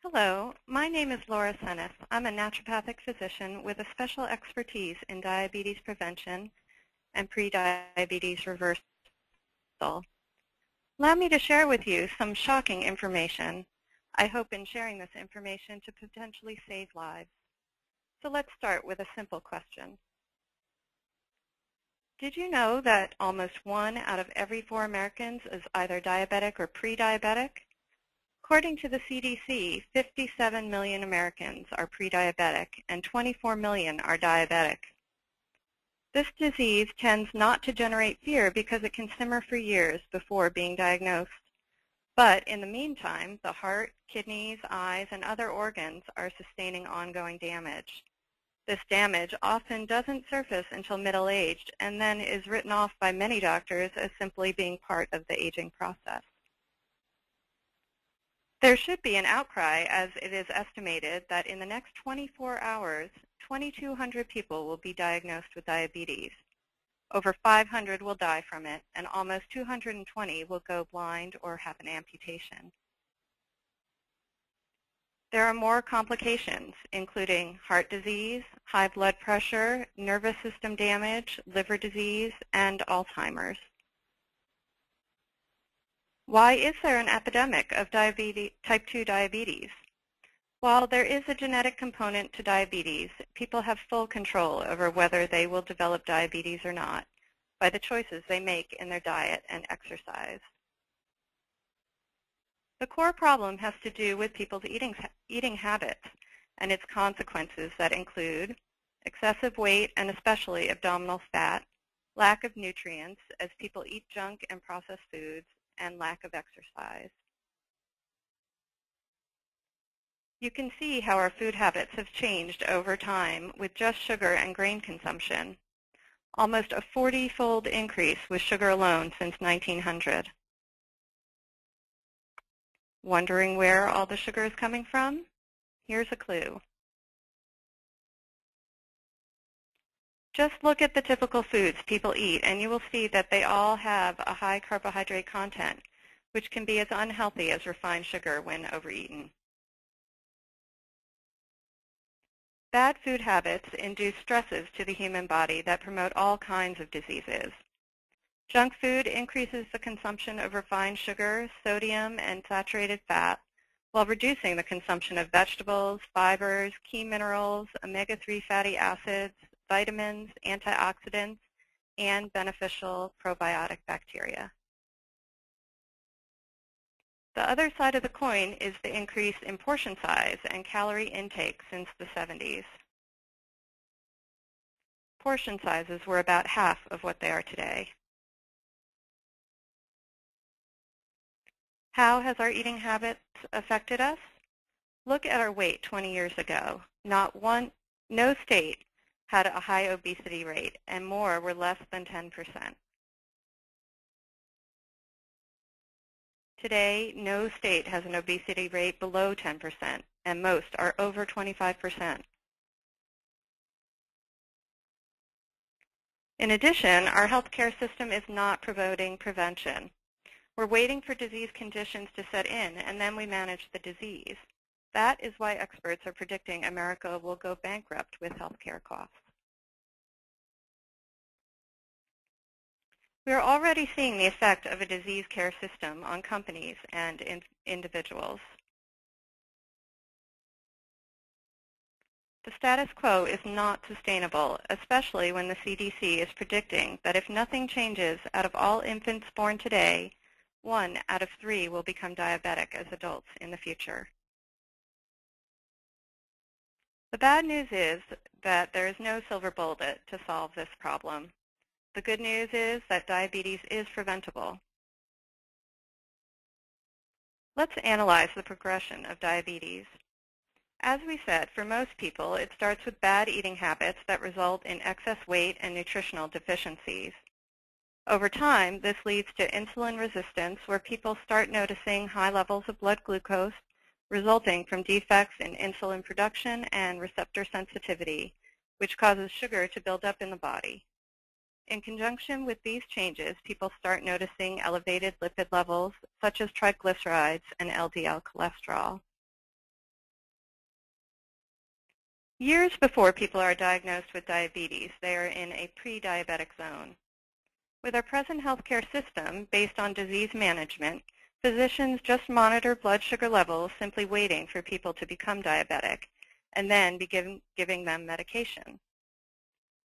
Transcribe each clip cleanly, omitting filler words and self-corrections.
Hello, my name is Laura Senes. I'm a naturopathic physician with a special expertise in diabetes prevention and pre-diabetes reversal. Allow me to share with you some shocking information. I hope in sharing this information to potentially save lives. So let's start with a simple question. Did you know that almost 1 out of every 4 Americans is either diabetic or pre-diabetic? According to the CDC, 57 million Americans are pre-diabetic and 24 million are diabetic. This disease tends not to generate fear because it can simmer for years before being diagnosed. But in the meantime, the heart, kidneys, eyes, and other organs are sustaining ongoing damage. This damage often doesn't surface until middle-aged and then is written off by many doctors as simply being part of the aging process. There should be an outcry, as it is estimated that in the next 24 hours, 2,200 people will be diagnosed with diabetes. Over 500 will die from it, and almost 220 will go blind or have an amputation. There are more complications, including heart disease, high blood pressure, nervous system damage, liver disease, and Alzheimer's. Why is there an epidemic of type 2 diabetes? While there is a genetic component to diabetes, people have full control over whether they will develop diabetes or not by the choices they make in their diet and exercise. The core problem has to do with people's eating habits and its consequences that include excessive weight and especially abdominal fat, lack of nutrients as people eat junk and processed foods, and lack of exercise. You can see how our food habits have changed over time with just sugar and grain consumption. Almost a 40-fold increase with sugar alone since 1900. Wondering where all the sugar is coming from? Here's a clue. Just look at the typical foods people eat, and you will see that they all have a high carbohydrate content, which can be as unhealthy as refined sugar when overeaten. Bad food habits induce stresses to the human body that promote all kinds of diseases. Junk food increases the consumption of refined sugar, sodium, and saturated fat, while reducing the consumption of vegetables, fibers, key minerals, omega-3 fatty acids, vitamins, antioxidants, and beneficial probiotic bacteria. The other side of the coin is the increase in portion size and calorie intake since the 70s. Portion sizes were about half of what they are today. How has our eating habits affected us? Look at our weight 20 years ago. No state had a high obesity rate, and more were less than 10%. Today, no state has an obesity rate below 10%, and most are over 25%. In addition, our healthcare system is not promoting prevention. We're waiting for disease conditions to set in, and then we manage the disease. That is why experts are predicting America will go bankrupt with healthcare costs. We are already seeing the effect of a disease care system on companies and individuals. The status quo is not sustainable, especially when the CDC is predicting that if nothing changes, out of all infants born today, 1 out of 3 will become diabetic as adults in the future. The bad news is that there is no silver bullet to solve this problem. The good news is that diabetes is preventable. Let's analyze the progression of diabetes. As we said, for most people, it starts with bad eating habits that result in excess weight and nutritional deficiencies. Over time, this leads to insulin resistance, where people start noticing high levels of blood glucose resulting from defects in insulin production and receptor sensitivity, which causes sugar to build up in the body. In conjunction with these changes, people start noticing elevated lipid levels, such as triglycerides and LDL cholesterol. Years before people are diagnosed with diabetes, they are in a pre-diabetic zone. With our present healthcare system, based on disease management, physicians just monitor blood sugar levels, simply waiting for people to become diabetic, and then begin giving them medication.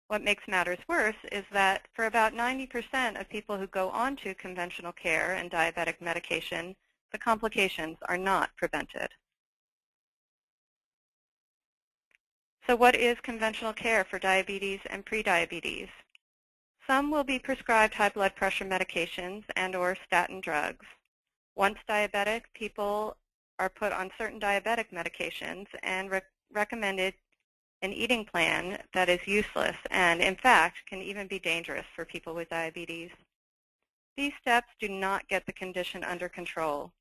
What makes matters worse is that for about 90% of people who go on to conventional care and diabetic medication, the complications are not prevented. So what is conventional care for diabetes and prediabetes? Some will be prescribed high blood pressure medications and/or statin drugs. Once diabetic, people are put on certain diabetic medications and recommended an eating plan that is useless and, in fact, can even be dangerous for people with diabetes. These steps do not get the condition under control.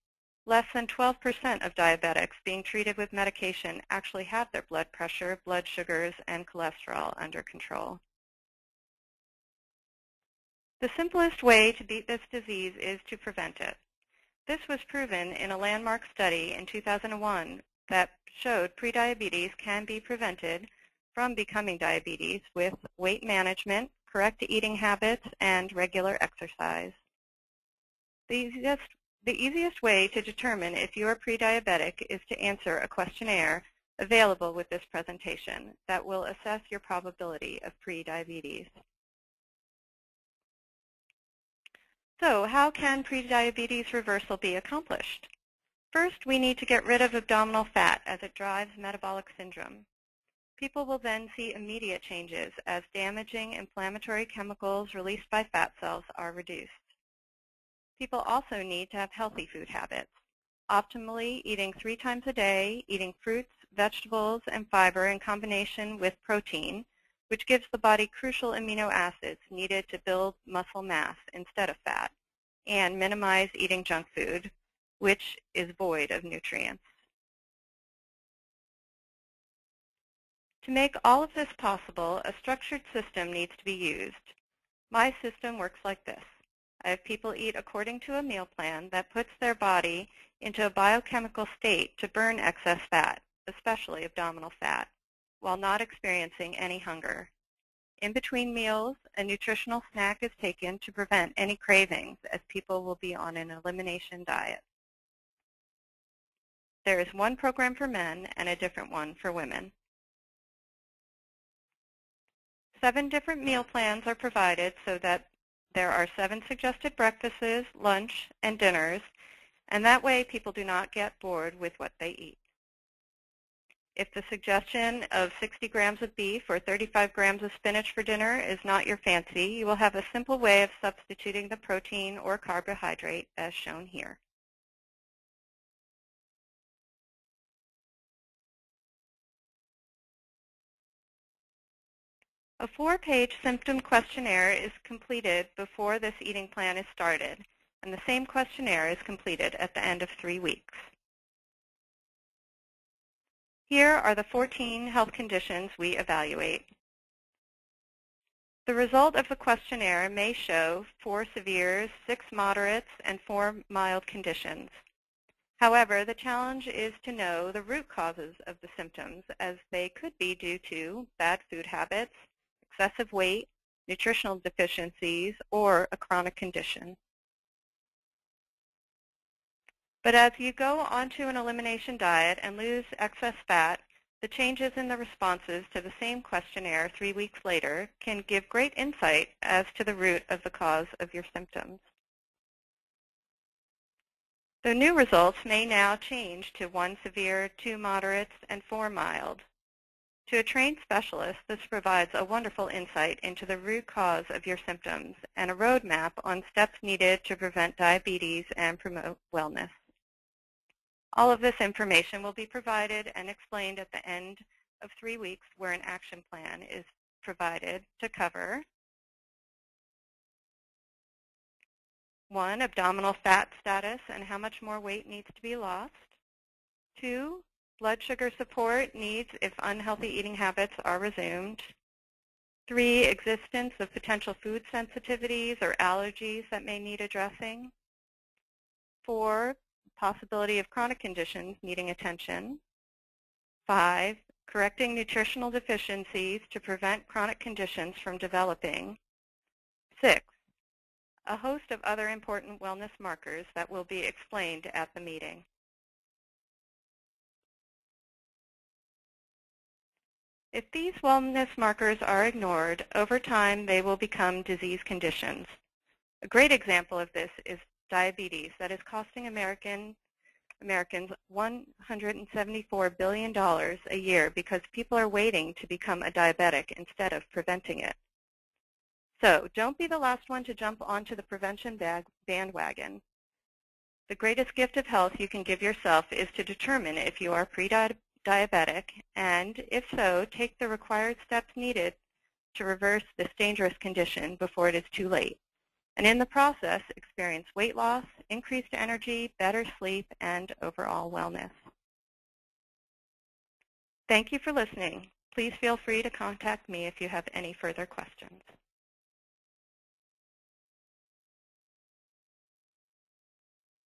Less than 12% of diabetics being treated with medication actually have their blood pressure, blood sugars, and cholesterol under control. The simplest way to beat this disease is to prevent it. This was proven in a landmark study in 2001 that showed prediabetes can be prevented from becoming diabetes with weight management, correct eating habits, and regular exercise. The easiest way to determine if you are prediabetic is to answer a questionnaire available with this presentation that will assess your probability of prediabetes. So how can prediabetes reversal be accomplished? First, we need to get rid of abdominal fat as it drives metabolic syndrome. People will then see immediate changes as damaging inflammatory chemicals released by fat cells are reduced. People also need to have healthy food habits, optimally eating 3 times a day, eating fruits, vegetables, and fiber in combination with protein, which gives the body crucial amino acids needed to build muscle mass instead of fat, and minimize eating junk food, which is void of nutrients. To make all of this possible, a structured system needs to be used. My system works like this. I have people eat according to a meal plan that puts their body into a biochemical state to burn excess fat, especially abdominal fat, while not experiencing any hunger. In between meals, a nutritional snack is taken to prevent any cravings, as people will be on an elimination diet. There is one program for men and a different one for women. 7 different meal plans are provided so that there are 7 suggested breakfasts, lunch, and dinners, and that way people do not get bored with what they eat. If the suggestion of 60 grams of beef or 35 grams of spinach for dinner is not your fancy, you will have a simple way of substituting the protein or carbohydrate as shown here. A 4-page symptom questionnaire is completed before this eating plan is started, and the same questionnaire is completed at the end of 3 weeks. Here are the 14 health conditions we evaluate. The result of the questionnaire may show 4 severe, 6 moderates, and 4 mild conditions. However, the challenge is to know the root causes of the symptoms, as they could be due to bad food habits, excessive weight, nutritional deficiencies, or a chronic condition. But as you go onto an elimination diet and lose excess fat, the changes in the responses to the same questionnaire 3 weeks later can give great insight as to the root of the cause of your symptoms. The new results may now change to 1 severe, 2 moderates, and 4 mild. To a trained specialist, this provides a wonderful insight into the root cause of your symptoms and a roadmap on steps needed to prevent diabetes and promote wellness. All of this information will be provided and explained at the end of 3 weeks, where an action plan is provided to cover 1, abdominal fat status and how much more weight needs to be lost. 2, blood sugar support needs if unhealthy eating habits are resumed. 3, existence of potential food sensitivities or allergies that may need addressing. 4, possibility of chronic conditions needing attention. 5, correcting nutritional deficiencies to prevent chronic conditions from developing. 6, a host of other important wellness markers that will be explained at the meeting. If these wellness markers are ignored, over time they will become disease conditions. A great example of this is diabetes that is costing Americans $174 billion a year because people are waiting to become a diabetic instead of preventing it. So don't be the last one to jump onto the prevention bandwagon. The greatest gift of health you can give yourself is to determine if you are pre-diabetic, and if so, take the required steps needed to reverse this dangerous condition before it is too late. And in the process, experience weight loss, increased energy, better sleep, and overall wellness. Thank you for listening. Please feel free to contact me if you have any further questions.